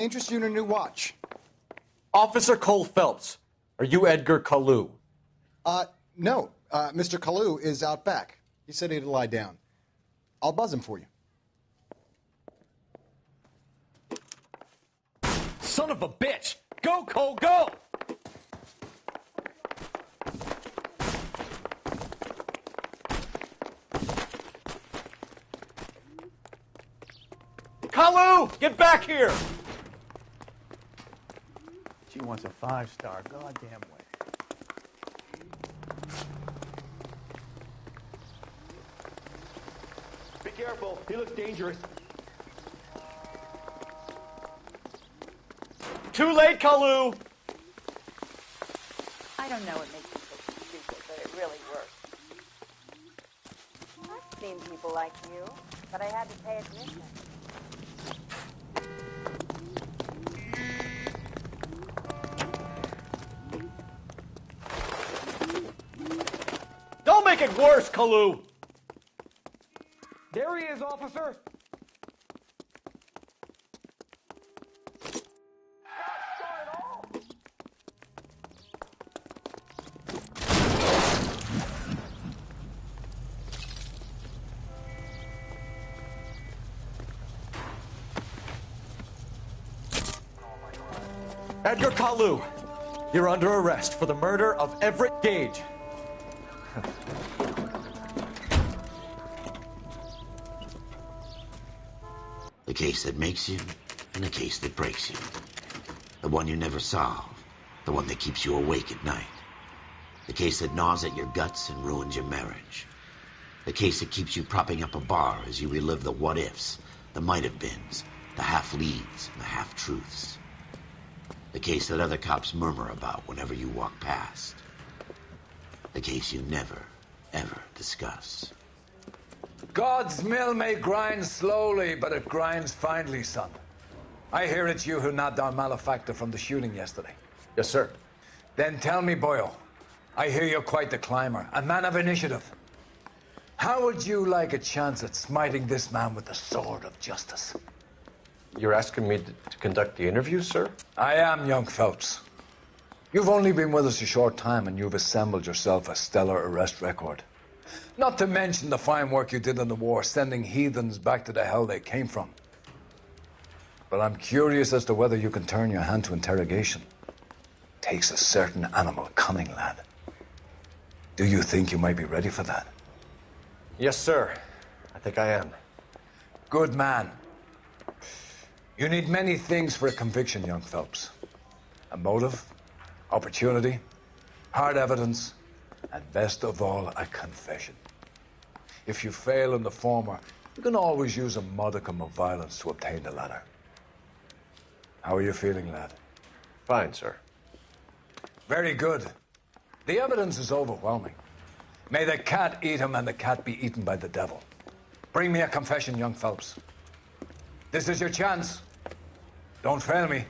interest you in a new watch? Officer Cole Phelps, are you Edgar Kalu? No. Mr. Kalu is out back. He said he'd lie down. I'll buzz him for you. Son of a bitch! Go, Cole, go! Kalu! Get back here! She wants a 5-star goddamn way. Be careful. He looks dangerous. Too late, Kalu! I don't know what makes people stupid, but it really works. I've seen people like you, but I had to pay admission. Don't make it worse, Kalu! There he is, officer. Edgar Kalu, you're under arrest for the murder of Everett Gage. The case that makes you, and the case that breaks you. The one you never solve. The one that keeps you awake at night. The case that gnaws at your guts and ruins your marriage. The case that keeps you propping up a bar as you relive the what-ifs, the might-have-beens, the half-leads, and the half-truths. The case that other cops murmur about whenever you walk past. The case you never, ever discuss. God's mill may grind slowly, but it grinds finely, son. I hear it's you who nabbed our malefactor from the shooting yesterday. Yes, sir. Then tell me, Boyle, I hear you're quite the climber, a man of initiative. How would you like a chance at smiting this man with the sword of justice? You're asking me to conduct the interview, sir? I am, young Phelps. You've only been with us a short time, and you've assembled yourself a stellar arrest record. Not to mention the fine work you did in the war, sending heathens back to the hell they came from. But I'm curious as to whether you can turn your hand to interrogation. Takes a certain animal cunning, lad. Do you think you might be ready for that? Yes, sir. I think I am. Good man. You need many things for a conviction, young Phelps. A motive, opportunity, hard evidence, and best of all, a confession. If you fail in the former, you can always use a modicum of violence to obtain the latter. How are you feeling, lad? Fine, sir. Very good. The evidence is overwhelming. May the cat eat him and the cat be eaten by the devil. Bring me a confession, young Phelps. This is your chance. Don't fail me.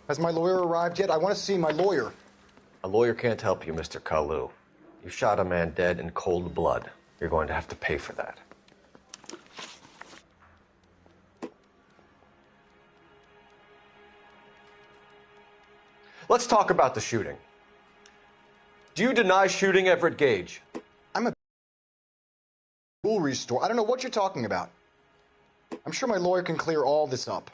Has my lawyer arrived yet? I want to see my lawyer. A lawyer can't help you, Mr. Kalu. You shot a man dead in cold blood. You're going to have to pay for that. Let's talk about the shooting. Do you deny shooting Everett Gage? I'm a jewelry store. I don't know what you're talking about. I'm sure my lawyer can clear all this up.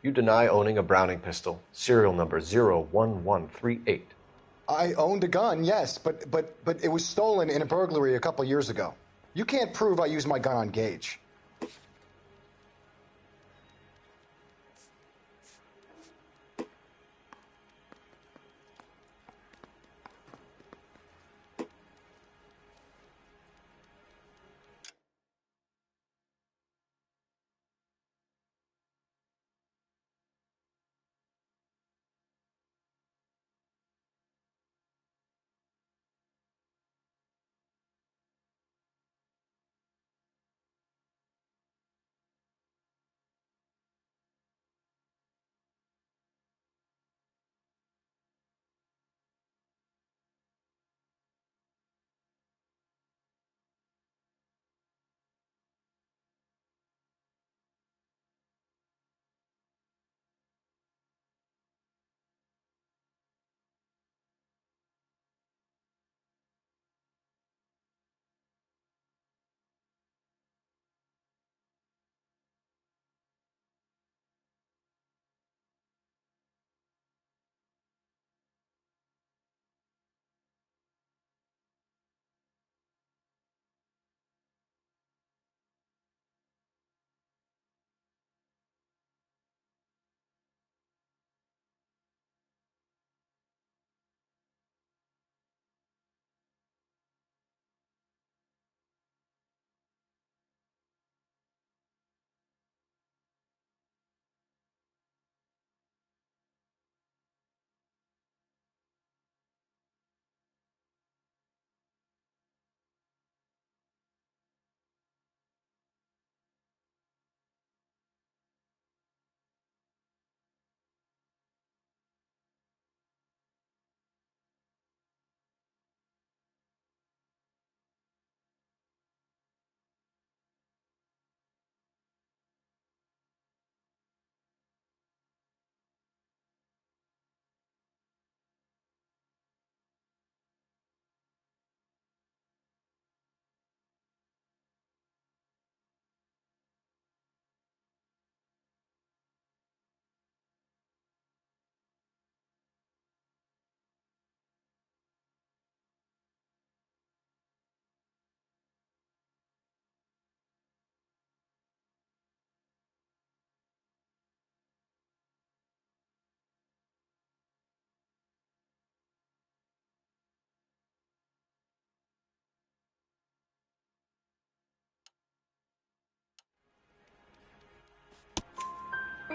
You deny owning a Browning pistol, serial number 01138. I owned a gun, yes, but it was stolen in a burglary a couple years ago. You can't prove I used my gun on Gage.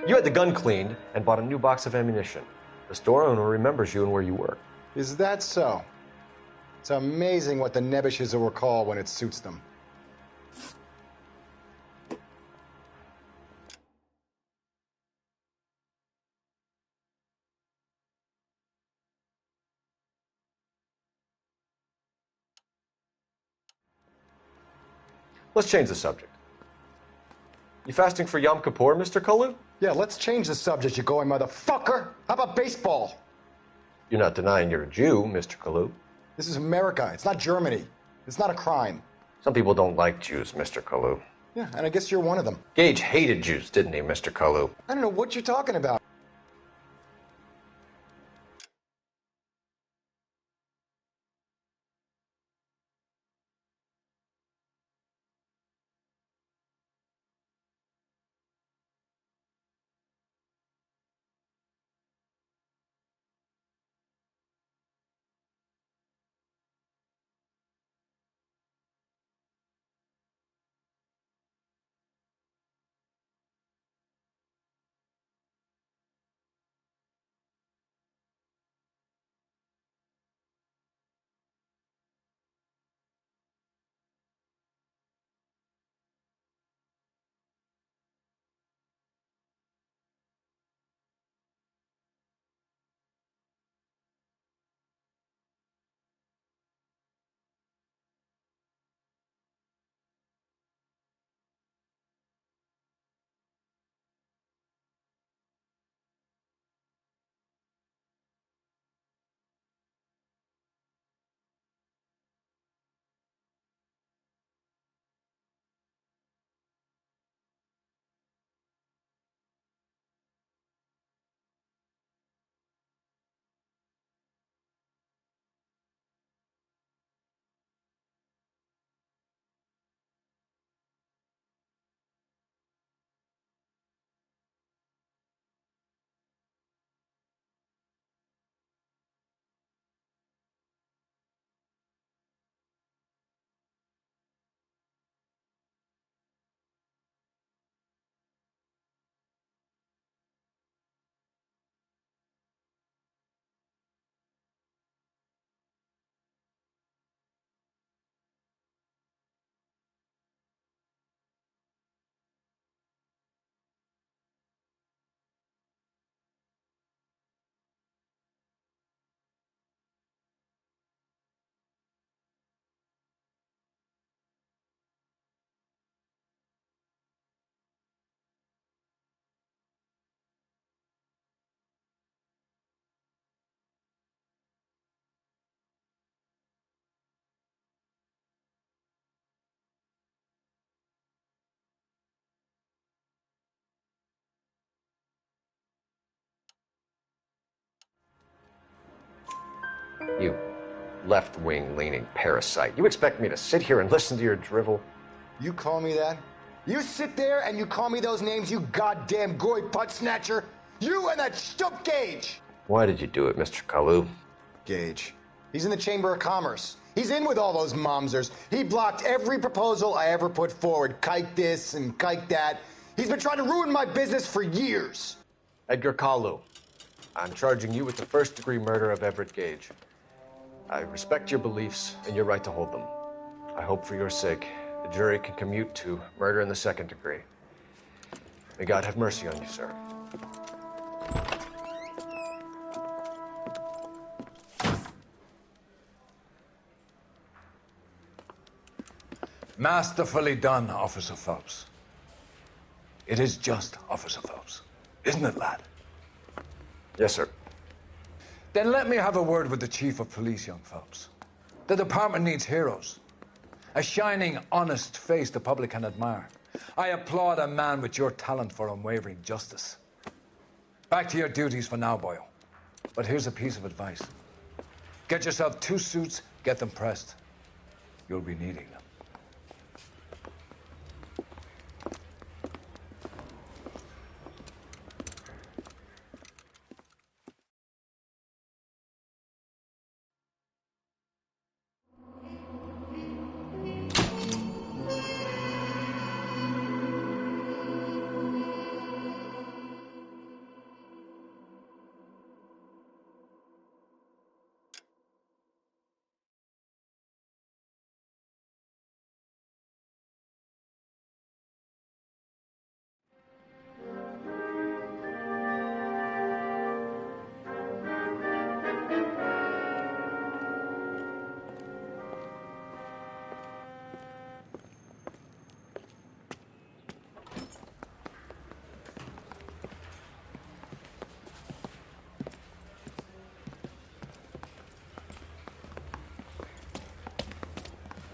You had the gun cleaned and bought a new box of ammunition. The store owner remembers you and where you work. Is that so? It's amazing what the nebbishes will recall when it suits them. Let's change the subject. You fasting for Yom Kippur, Mr. Kalu? Yeah, let's change the subject, you going motherfucker. How about baseball? You're not denying you're a Jew, Mr. Kalu. This is America. It's not Germany. It's not a crime. Some people don't like Jews, Mr. Kalu. Yeah, and I guess you're one of them. Gage hated Jews, didn't he, Mr. Kalu? I don't know what you're talking about. You left-wing leaning parasite. You expect me to sit here and listen to your drivel? You call me that? You sit there and you call me those names, you goddamn goy putt snatcher? You and that stup Gage! Why did you do it, Mr. Kalu? Gage. He's in the Chamber of Commerce. He's in with all those momsers. He blocked every proposal I ever put forward. Kike this and kike that. He's been trying to ruin my business for years. Edgar Kalu, I'm charging you with the first-degree murder of Everett Gage. I respect your beliefs and your right to hold them. I hope for your sake the jury can commute to murder in the second degree. May God have mercy on you, sir. Masterfully done, Officer Phelps. It is just, Officer Phelps. Isn't it, lad? Yes, sir. Then let me have a word with the Chief of Police, young Phelps. The department needs heroes. A shining, honest face the public can admire. I applaud a man with your talent for unwavering justice. Back to your duties for now, boyo. But here's a piece of advice. Get yourself 2 suits, get them pressed. You'll be needing them.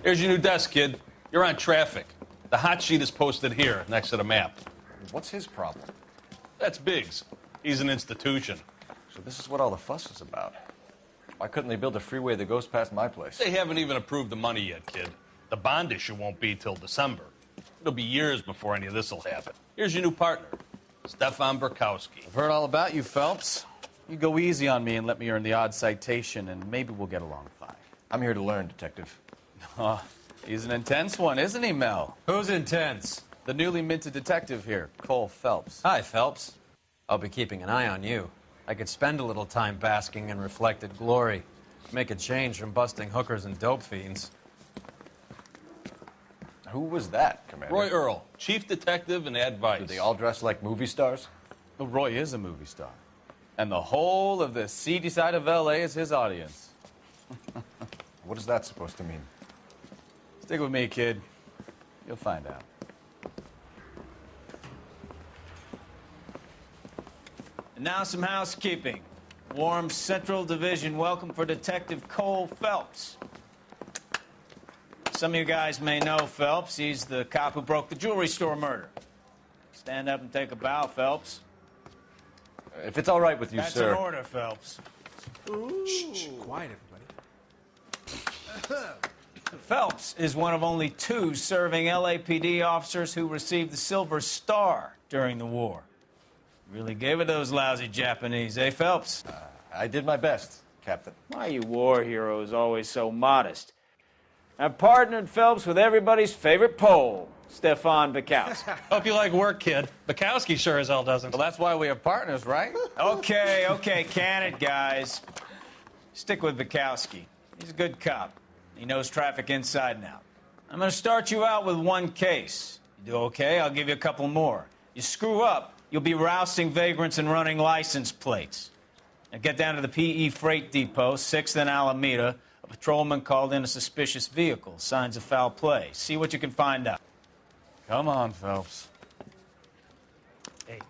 Here's your new desk, kid. You're on traffic. The hot sheet is posted here, next to the map. What's his problem? That's Biggs. He's an institution. So this is what all the fuss is about. Why couldn't they build a freeway that goes past my place? They haven't even approved the money yet, kid. The bond issue won't be till December. It'll be years before any of this will happen. Here's your new partner, Stefan Burkowski. I've heard all about you, Phelps. You go easy on me and let me earn the odd citation, and maybe we'll get along fine. I'm here to learn, Detective. Oh, he's an intense one, isn't he, Mel? Who's intense? The newly minted detective here, Cole Phelps. Hi, Phelps. I'll be keeping an eye on you. I could spend a little time basking in reflected glory. Make a change from busting hookers and dope fiends. Who was that, Commander? Roy Earl, chief detective and advice. Do they all dress like movie stars? Well, Roy is a movie star. And the whole of the seedy side of L.A. is his audience. What is that supposed to mean? Stick with me, kid. You'll find out. And now some housekeeping. Warm Central Division welcome for Detective Cole Phelps. Some of you guys may know Phelps. He's the cop who broke the jewelry store murder. Stand up and take a bow, Phelps. If it's all right with you, That's sir. an order, Phelps. Shh, quiet, everybody. Phelps is one of only 2 serving LAPD officers who received the Silver Star during the war. Really gave it those lousy Japanese, eh, Phelps? I did my best, Captain. Why you war heroes always so modest? I've partnered Phelps with everybody's favorite Pole, Stefan Burkowski. Hope you like work, kid. Bukowski sure as hell doesn't. Well, that's why we have partners, right? Okay, can it, guys. Stick with Bukowski. He's a good cop. He knows traffic inside and out. I'm going to start you out with 1 case. You do okay, I'll give you a couple more. You screw up, you'll be rousting vagrants and running license plates. Now get down to the PE Freight Depot, 6th and Alameda. A patrolman called in a suspicious vehicle. Signs of foul play. See what you can find out. Come on, Phelps. Hey.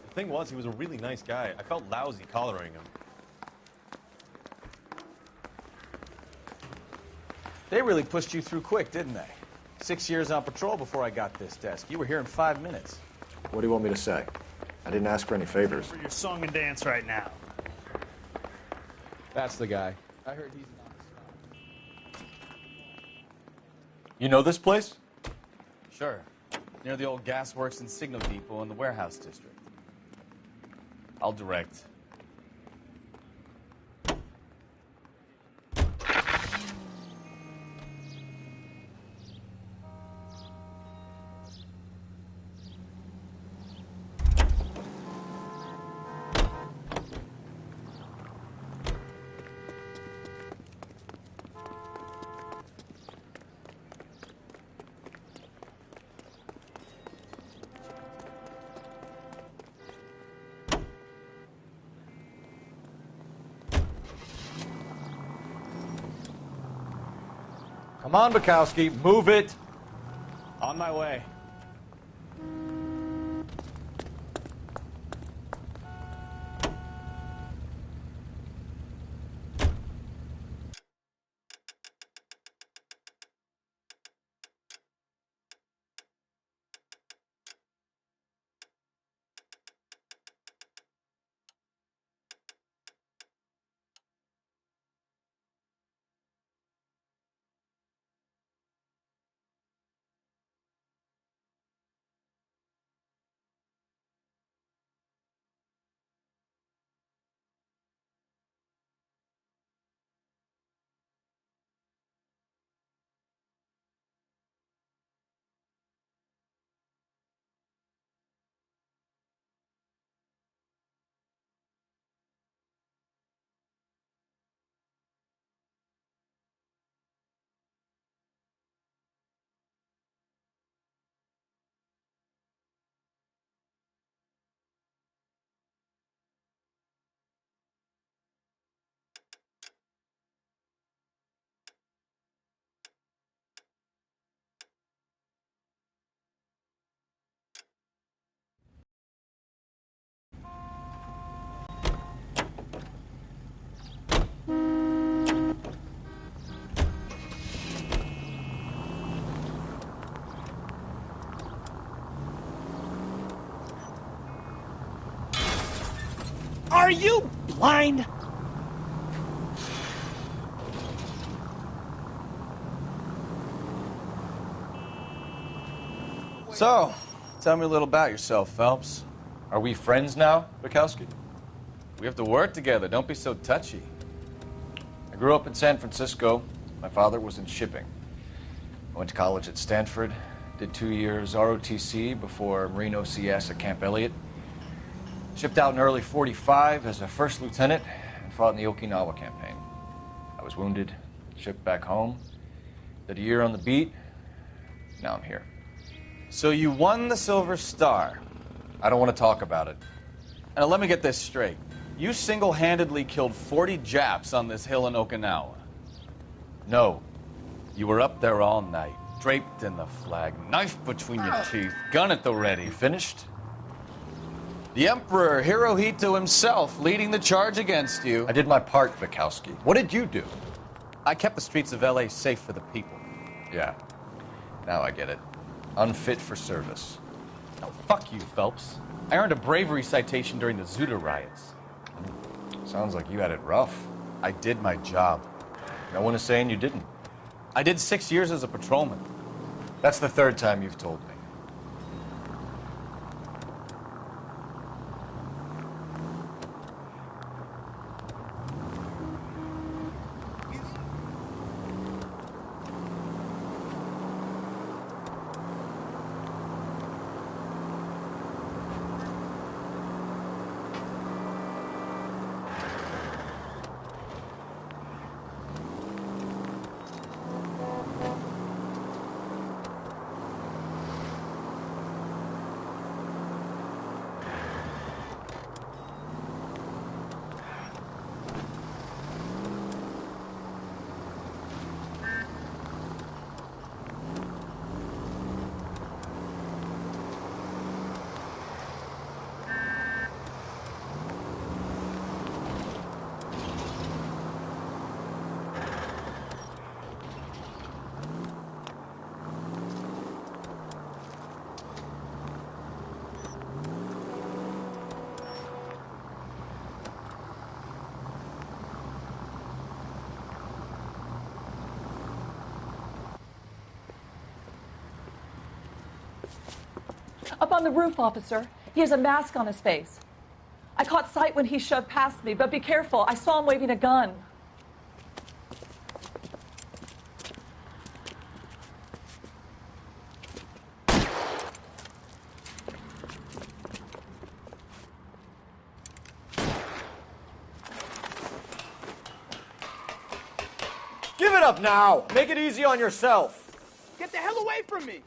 The thing was, he was a really nice guy. I felt lousy collaring him. They really pushed you through quick, didn't they? 6 years on patrol before I got this desk. You were here in 5 minutes. What do you want me to say? I didn't ask for any favors. For your song and dance right now. That's the guy. I heard he's not. You know this place? Sure. Near the old gas works and signal depot in the warehouse district. I'll direct. Come on, Bukowski, move it. On my way. Are you blind? So, tell me a little about yourself, Phelps. Are we friends now, Bukowski? We have to work together. Don't be so touchy. I grew up in San Francisco. My father was in shipping. I went to college at Stanford, did 2 years ROTC before Marine OCS at Camp Elliott. Shipped out in early '45 as a first lieutenant and fought in the Okinawa campaign. I was wounded, shipped back home, did a year on the beat. Now I'm here. So you won the Silver Star. I don't want to talk about it. Now let me get this straight. You single-handedly killed 40 Japs on this hill in Okinawa. No. You were up there all night, draped in the flag, knife between your teeth, gun at the ready. Finished? The Emperor Hirohito himself leading the charge against you. I did my part, Bukowski. What did you do? I kept the streets of L.A. safe for the people. Yeah. Now I get it. Unfit for service. Now, fuck you, Phelps. I earned a bravery citation during the Zuda riots. Sounds like you had it rough. I did my job. No one is saying you didn't. I did 6 years as a patrolman. That's the third time you've told me. Up on the roof, officer. He has a mask on his face. I caught sight when he shoved past me, but be careful. I saw him waving a gun. Give it up now! Make it easy on yourself! Get the hell away from me!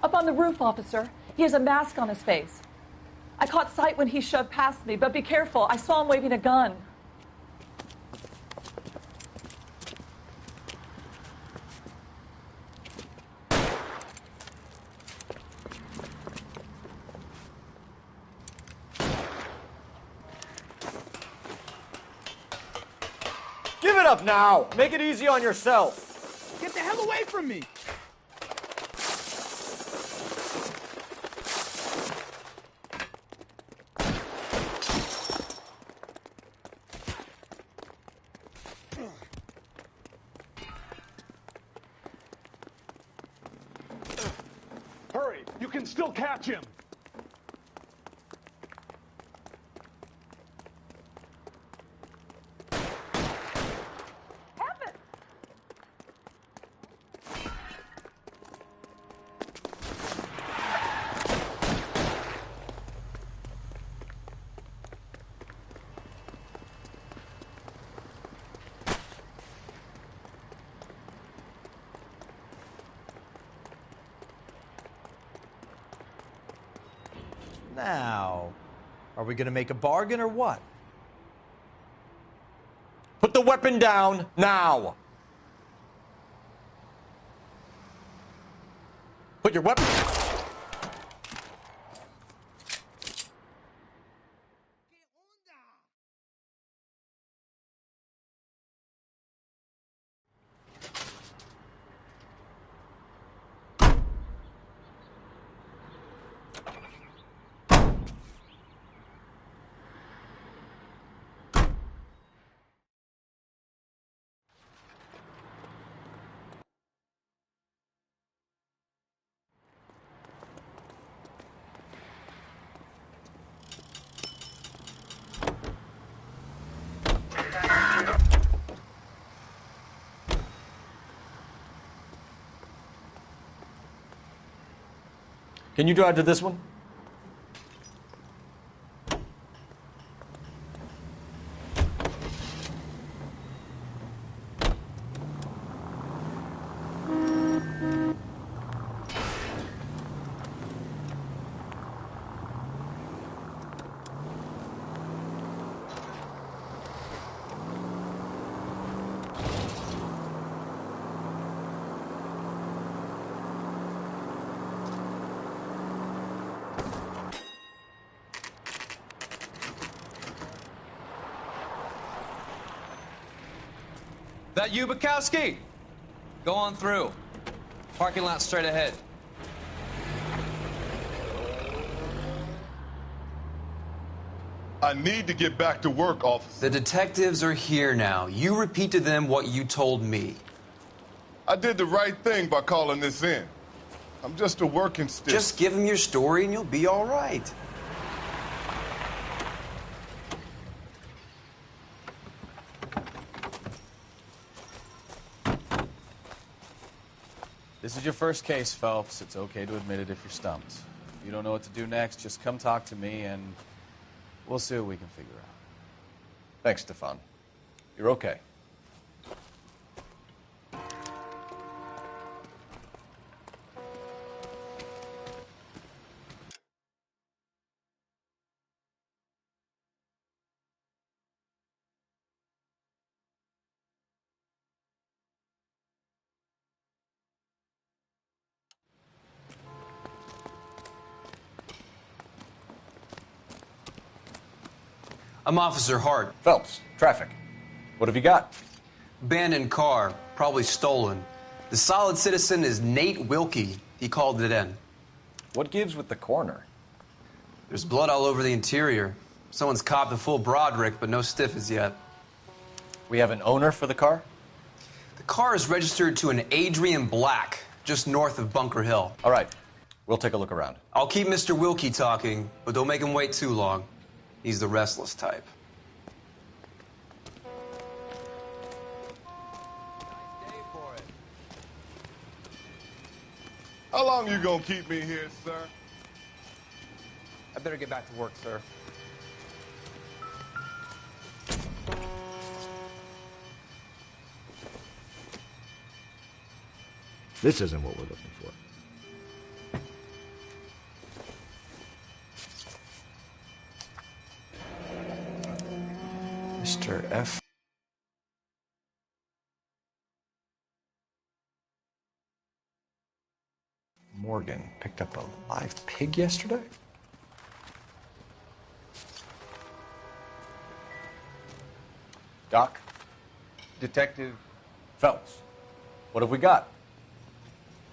Up on the roof, officer. He has a mask on his face. I caught sight when he shoved past me, but be careful. I saw him waving a gun. Give it up now! Make it easy on yourself! Get the hell away from me! Hurry! You can still catch him! Now, are we going to make a bargain or what? Put the weapon down now! Put your weapon... Can you drive to this one? That you, Bukowski? Go on through. Parking lot straight ahead. I need to get back to work, officer. The detectives are here now. You repeat to them what you told me. I did the right thing by calling this in. I'm just a working stick. Just give them your story and you'll be all right. This is your first case, Phelps. It's okay to admit it if you're stumped. If you don't know what to do next, just come talk to me and we'll see what we can figure out. Thanks, Stefan. You're okay. I'm Officer Hart. Phelps, traffic. What have you got? Abandoned car, probably stolen. The solid citizen is Nate Wilkie. He called it in. What gives with the coroner? There's blood all over the interior. Someone's copped a full Broderick, but no stiff as yet. We have an owner for the car? The car is registered to an Adrian Black, just north of Bunker Hill. All right. We'll take a look around. I'll keep Mr. Wilkie talking, but don't make him wait too long. He's the restless type. How long you gonna keep me here, sir? I better get back to work, sir. This isn't what we're looking for. Mr. F. Morgan picked up a live pig yesterday? Doc? Detective Phelps. What have we got?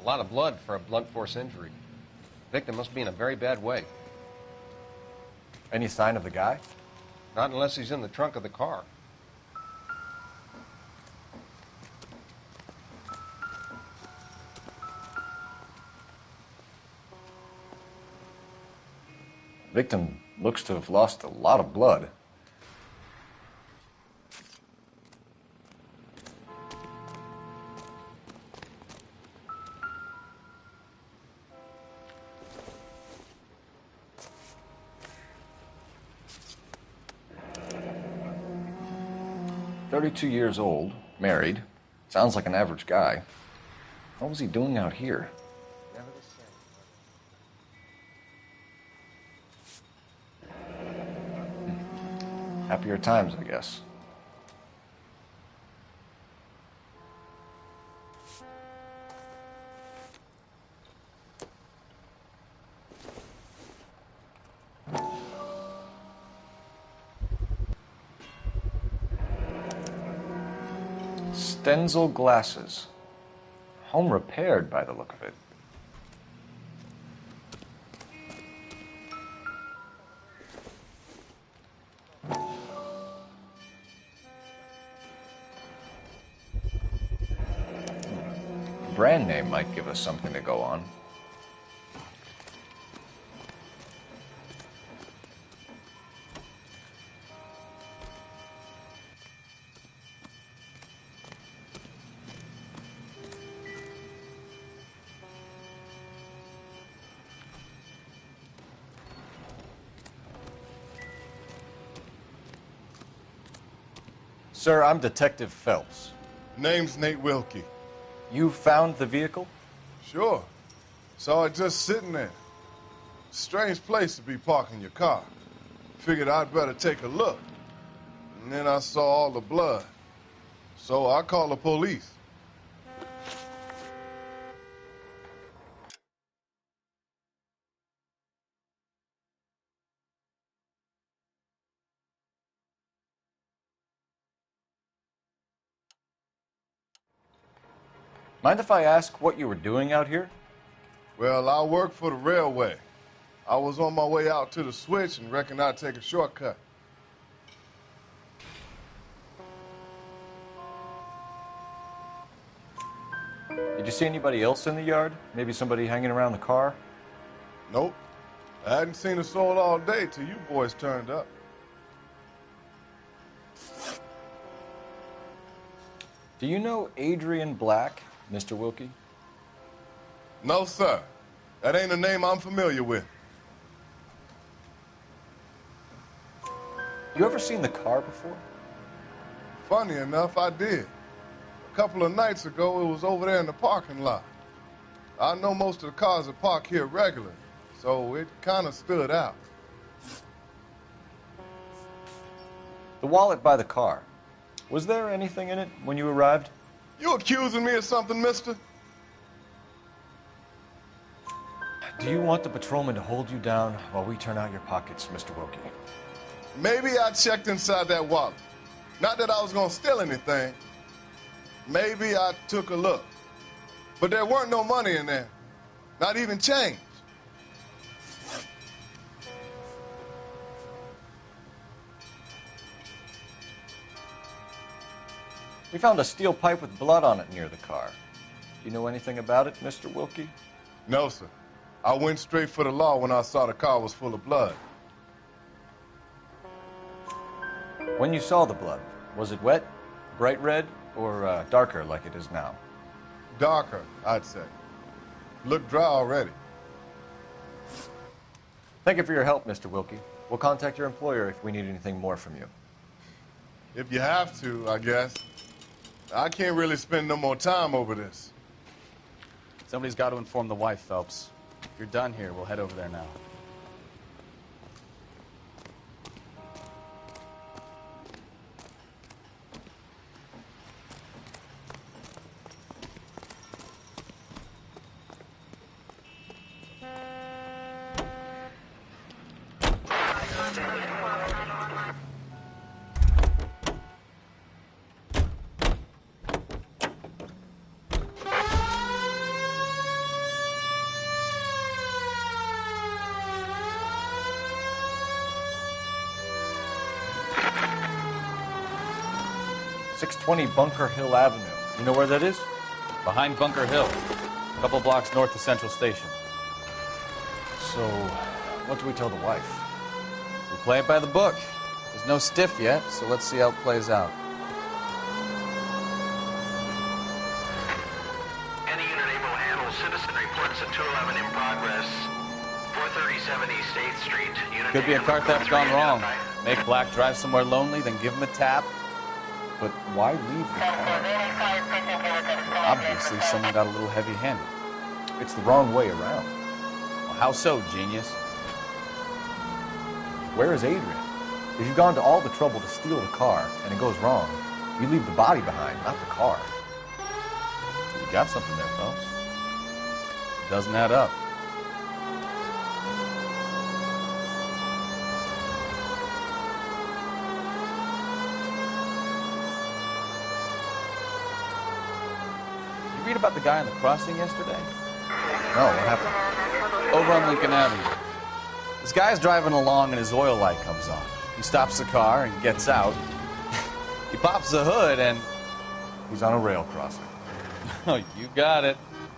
A lot of blood for a blunt force injury. Victim must be in a very bad way. Any sign of the guy? Not unless he's in the trunk of the car. Victim looks to have lost a lot of blood. "32 years old, married. Sounds like an average guy. What was he doing out here?" Happier times, I guess. Stenzel glasses. Home repaired by the look of it. Brand name might give us something to go on. Sir, I'm Detective Phelps. Name's Nate Wilkie. You found the vehicle? Sure. Saw it just sitting there. Strange place to be parking your car. Figured I'd better take a look. And then I saw all the blood. So I called the police. Mind if I ask what you were doing out here? Well, I work for the railway. I was on my way out to the switch and reckoned I'd take a shortcut. Did you see anybody else in the yard? Maybe somebody hanging around the car? Nope. I hadn't seen a soul all day till you boys turned up. Do you know Adrian Black, Mr. Wilkie? No, sir. That ain't a name I'm familiar with. You ever seen the car before? Funny enough, I did. A couple of nights ago, it was over there in the parking lot. I know most of the cars are parked here regularly, so it kind of stood out. The wallet by the car. Was there anything in it when you arrived? You accusing me of something, mister? Do you want the patrolman to hold you down while we turn out your pockets, Mr. Wilkie? Maybe I checked inside that wallet. Not that I was gonna steal anything. Maybe I took a look. But there weren't no money in there. Not even change. We found a steel pipe with blood on it near the car. Do you know anything about it, Mr. Wilkie? No, sir. I went straight for the law when I saw the car was full of blood. When you saw the blood, was it wet, bright red, or darker like it is now? Darker, I'd say. Looked dry already. Thank you for your help, Mr. Wilkie. We'll contact your employer if we need anything more from you. If you have to, I guess. I can't really spend no more time over this. Somebody's got to inform the wife, Phelps. If you're done here, we'll head over there now. Bunker Hill Avenue. You know where that is? Behind Bunker Hill, a couple blocks north of Central Station. So, what do we tell the wife? We play it by the book. There's no stiff yet, so let's see how it plays out. Any unit able to handle citizen reports at 211 in progress. 437 East 8th Street. Unit Could be a car theft gone wrong. Make Black drive somewhere lonely, then give him a tap. But why leave the car? Obviously, someone got a little heavy-handed. It's the wrong way around. Well, how so, genius? Where is Adrian? If you've gone to all the trouble to steal the car and it goes wrong, you leave the body behind, not the car. So you got something there, Phelps. It doesn't add up. Read about the guy on the crossing yesterday? No, what happened? Over on Lincoln Avenue. This guy's driving along and his oil light comes on. He stops the car and gets out. He pops the hood and... He's on a rail crossing. Oh, you got it.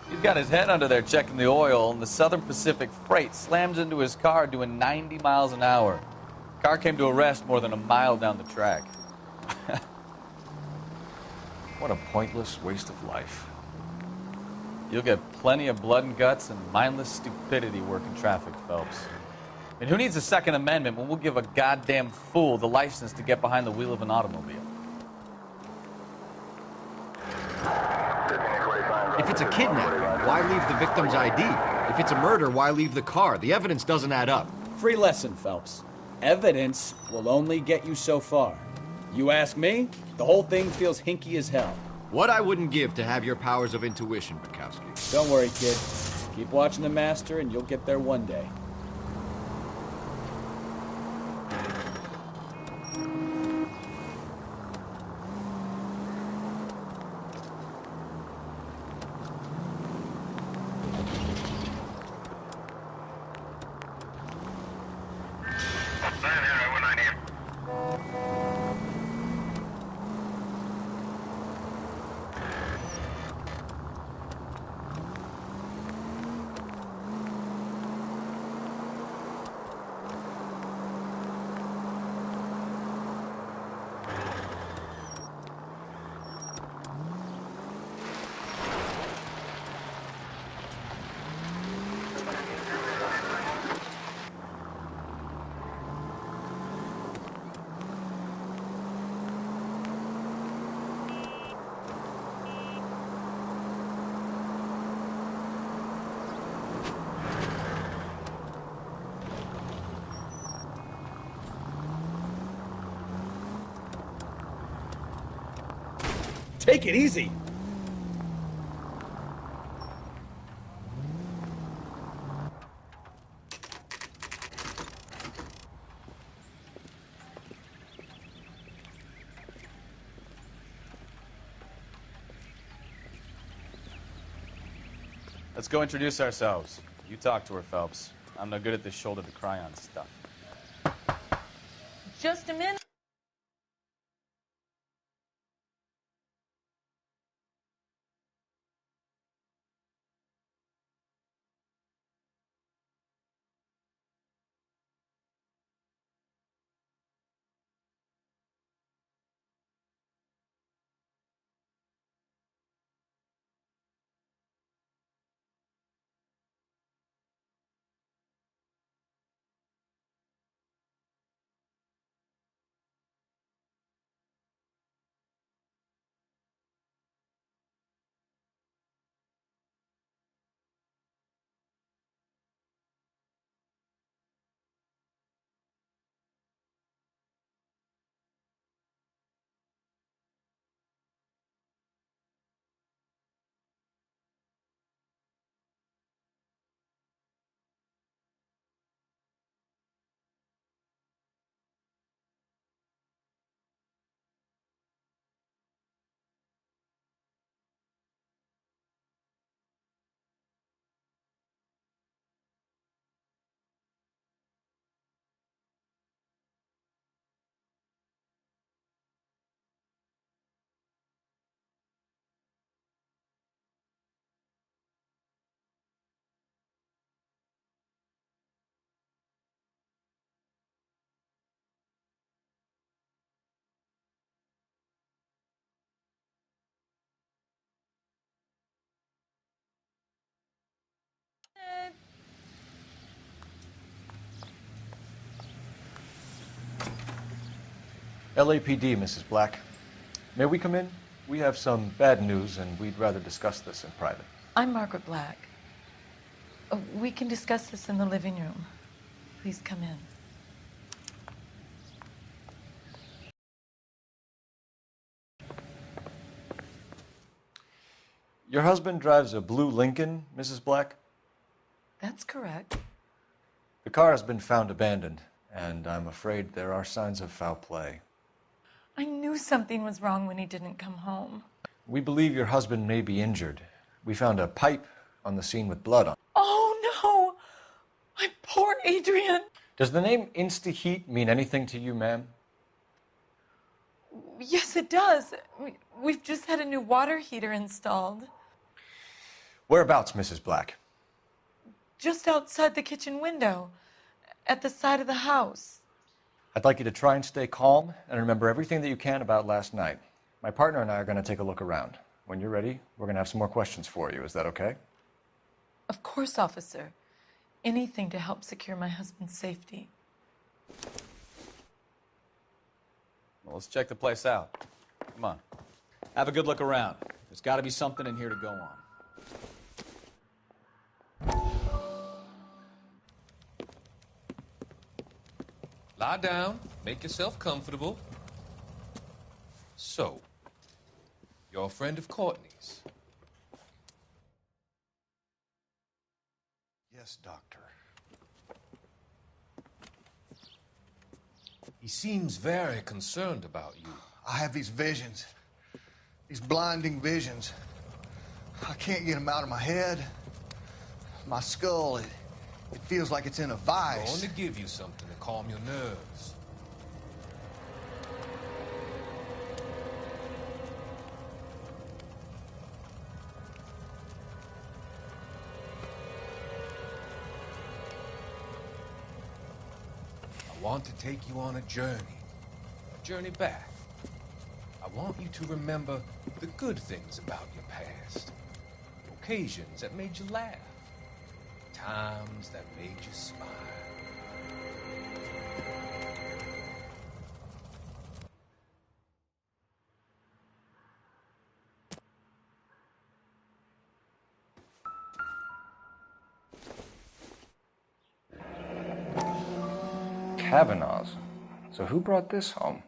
He's got his head under there checking the oil, and the Southern Pacific Freight slams into his car doing 90 miles an hour. Car came to a rest more than a mile down the track. What a pointless waste of life. You'll get plenty of blood and guts and mindless stupidity working traffic, Phelps. And who needs a Second Amendment when we'll give a goddamn fool the license to get behind the wheel of an automobile? If it's a kidnapping, why leave the victim's ID? If it's a murder, why leave the car? The evidence doesn't add up. Free lesson, Phelps. Evidence will only get you so far. You ask me, the whole thing feels hinky as hell. What I wouldn't give to have your powers of intuition, Bukowski. Don't worry, kid. Keep watching the master and you'll get there one day. Take it easy. Let's go introduce ourselves. You talk to her, Phelps. I'm no good at this shoulder to cry on stuff. Just a minute. LAPD, Mrs. Black. May we come in? We have some bad news, and we'd rather discuss this in private. I'm Margaret Black. We can discuss this in the living room. Please come in. Your husband drives a blue Lincoln, Mrs. Black? That's correct. The car has been found abandoned, and I'm afraid there are signs of foul play. I knew something was wrong when he didn't come home. We believe your husband may be injured. We found a pipe on the scene with blood on it. Oh, no! My poor Adrian! Does the name Insta-Heat mean anything to you, ma'am? Yes, it does. We've just had a new water heater installed. Whereabouts, Mrs. Black? Just outside the kitchen window, at the side of the house. I'd like you to try and stay calm and remember everything that you can about last night. My partner and I are going to take a look around. When you're ready, we're going to have some more questions for you. Is that okay? Of course, officer. Anything to help secure my husband's safety. Well, let's check the place out. Come on. Have a good look around. There's got to be something in here to go on. Lie down, make yourself comfortable. So, you're a friend of Courtney's? Yes, Doctor. He seems very concerned about you. I have these visions, these blinding visions. I can't get them out of my head. My skull, it feels like it's in a vice. I'm going to give you something to calm your nerves. I want to take you on a journey back. I want you to remember the good things about your past, occasions that made you laugh, times that made you smile. Kavanaugh's. So who brought this home?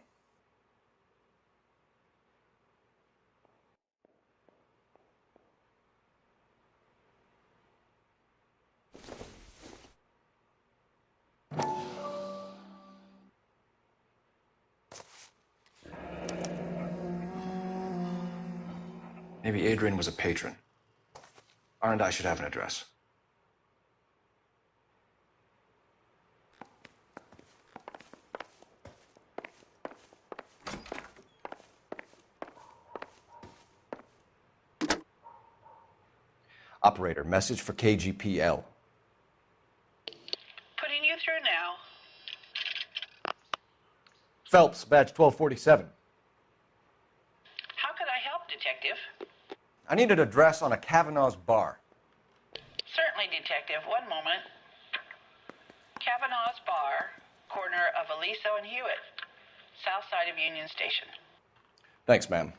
Maybe Adrian was a patron. R&I should have an address. Operator, message for KGPL. Putting you through now. Phelps, badge 1247. How could I help, Detective? I need an address on a Kavanaugh's bar. Certainly, Detective. One moment. Kavanaugh's Bar, corner of Aliso and Hewitt, south side of Union Station. Thanks, ma'am.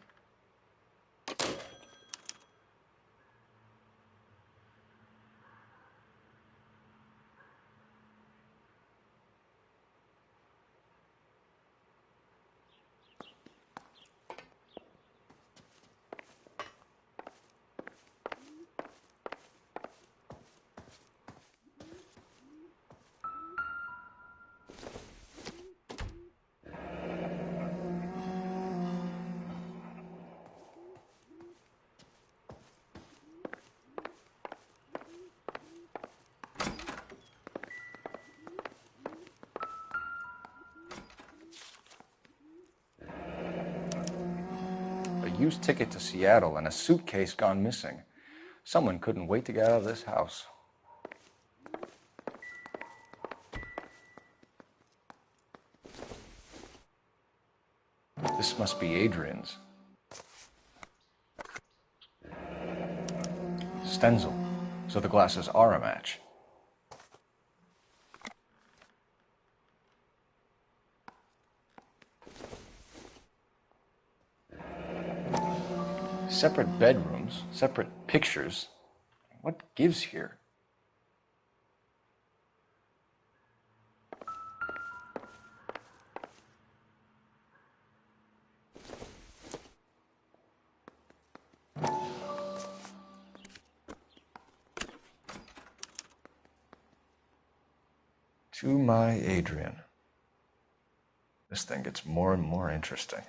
A used ticket to Seattle and a suitcase gone missing. Someone couldn't wait to get out of this house. This must be Adrian's. Stenzel. So the glasses are a match. Separate bedrooms, separate pictures. What gives here? To my Adrian. This thing gets more and more interesting.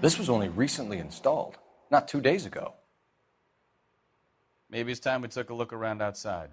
This was only recently installed, not 2 days ago. Maybe it's time we took a look around outside.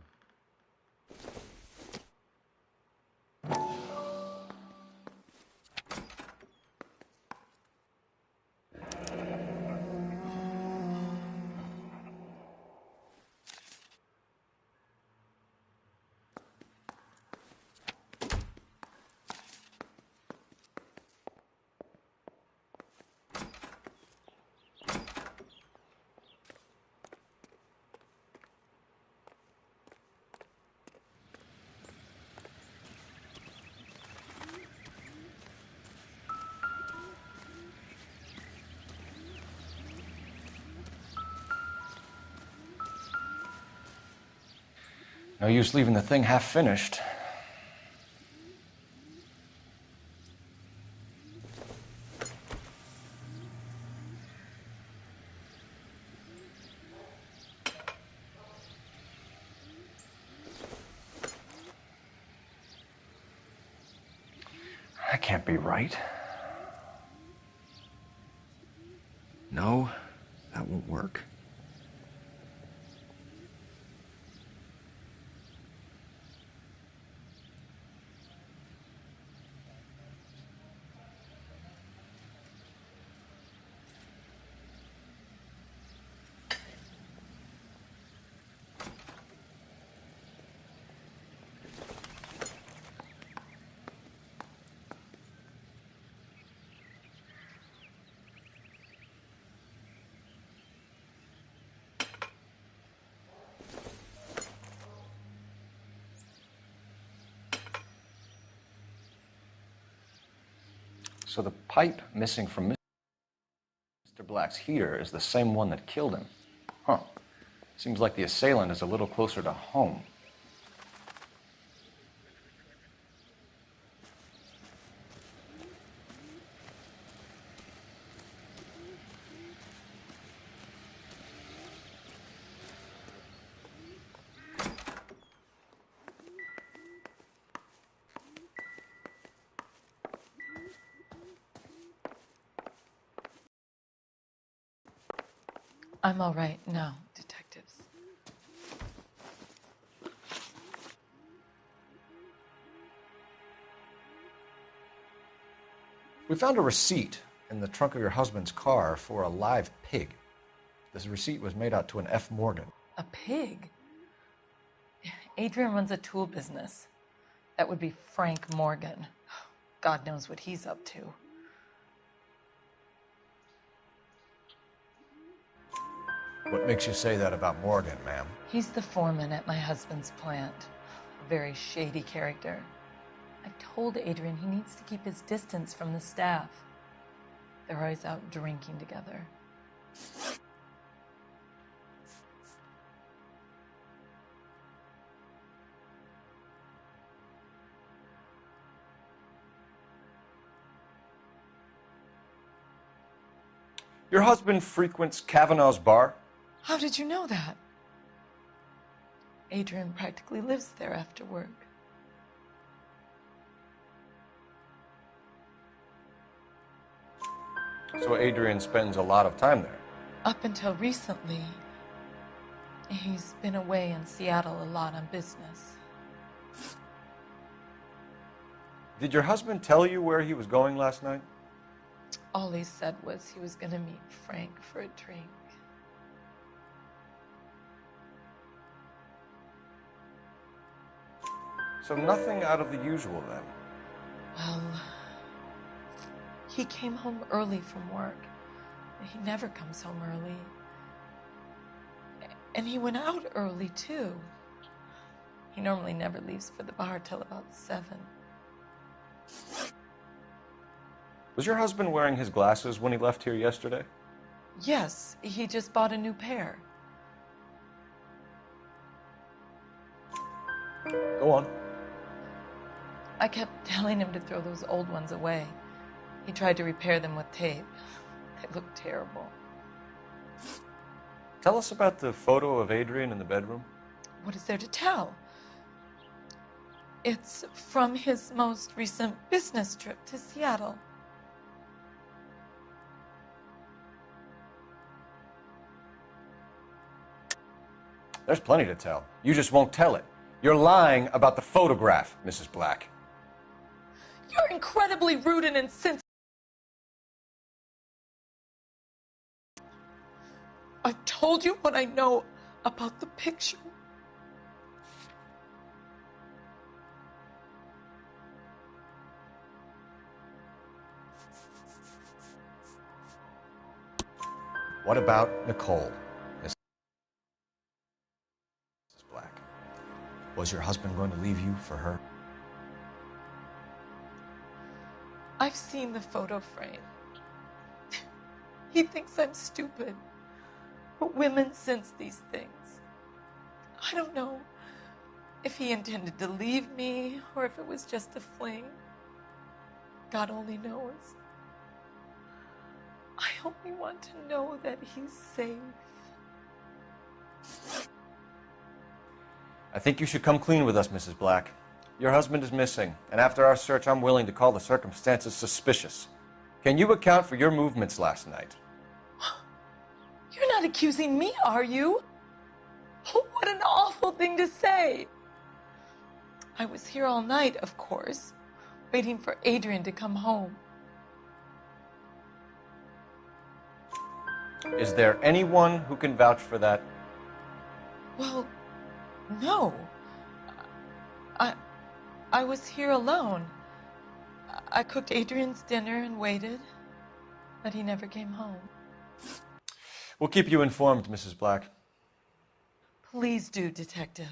No use leaving the thing half finished. That can't be right. No, that won't work. So the pipe missing from Mr. Black's heater is the same one that killed him. Huh. Seems like the assailant is a little closer to home. I'm all right now, detectives. We found a receipt in the trunk of your husband's car for a live pig. This receipt was made out to an F. Morgan. A pig? Adrian runs a tool business. That would be Frank Morgan. God knows what he's up to. What makes you say that about Morgan, ma'am? He's the foreman at my husband's plant. A very shady character. I've told Adrian he needs to keep his distance from the staff. They're always out drinking together. Your husband frequents Kavanaugh's bar? How did you know that? Adrian practically lives there after work. So Adrian spends a lot of time there? Up until recently, he's been away in Seattle a lot on business. Did your husband tell you where he was going last night? All he said was he was going to meet Frank for a drink. So nothing out of the usual then? Well, he came home early from work. He never comes home early. And he went out early, too. He normally never leaves for the bar till about 7. Was your husband wearing his glasses when he left here yesterday? Yes, he just bought a new pair. Go on. I kept telling him to throw those old ones away. He tried to repair them with tape. They looked terrible. Tell us about the photo of Adrian in the bedroom. What is there to tell? It's from his most recent business trip to Seattle. There's plenty to tell. You just won't tell it. You're lying about the photograph, Mrs. Black. You're incredibly rude and insensitive. I've told you what I know about the picture. What about Nicole, Mrs. Black? Was your husband going to leave you for her? I've seen the photo frame. He thinks I'm stupid. But women sense these things. I don't know if he intended to leave me or if it was just a fling. God only knows. I only want to know that he's safe. I think you should come clean with us, Mrs. Black. Your husband is missing, and after our search, I'm willing to call the circumstances suspicious. Can you account for your movements last night? You're not accusing me, are you? What an awful thing to say. I was here all night, of course, waiting for Adrian to come home. Is there anyone who can vouch for that? Well, no. I was here alone. I cooked Adrian's dinner and waited, but he never came home. We'll keep you informed, Mrs. Black. Please do, Detective.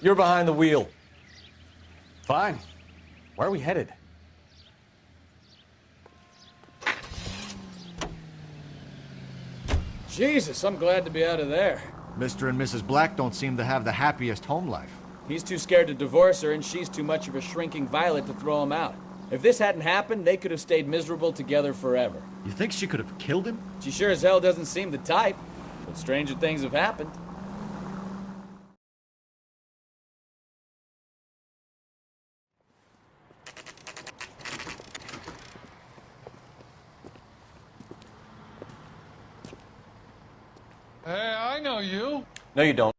You're behind the wheel. Fine. Where are we headed? Jesus, I'm glad to be out of there. Mr. and Mrs. Black don't seem to have the happiest home life. He's too scared to divorce her, and she's too much of a shrinking violet to throw him out. If this hadn't happened, they could have stayed miserable together forever. You think she could have killed him? She sure as hell doesn't seem the type, but stranger things have happened. Hey, I know you. No, you don't.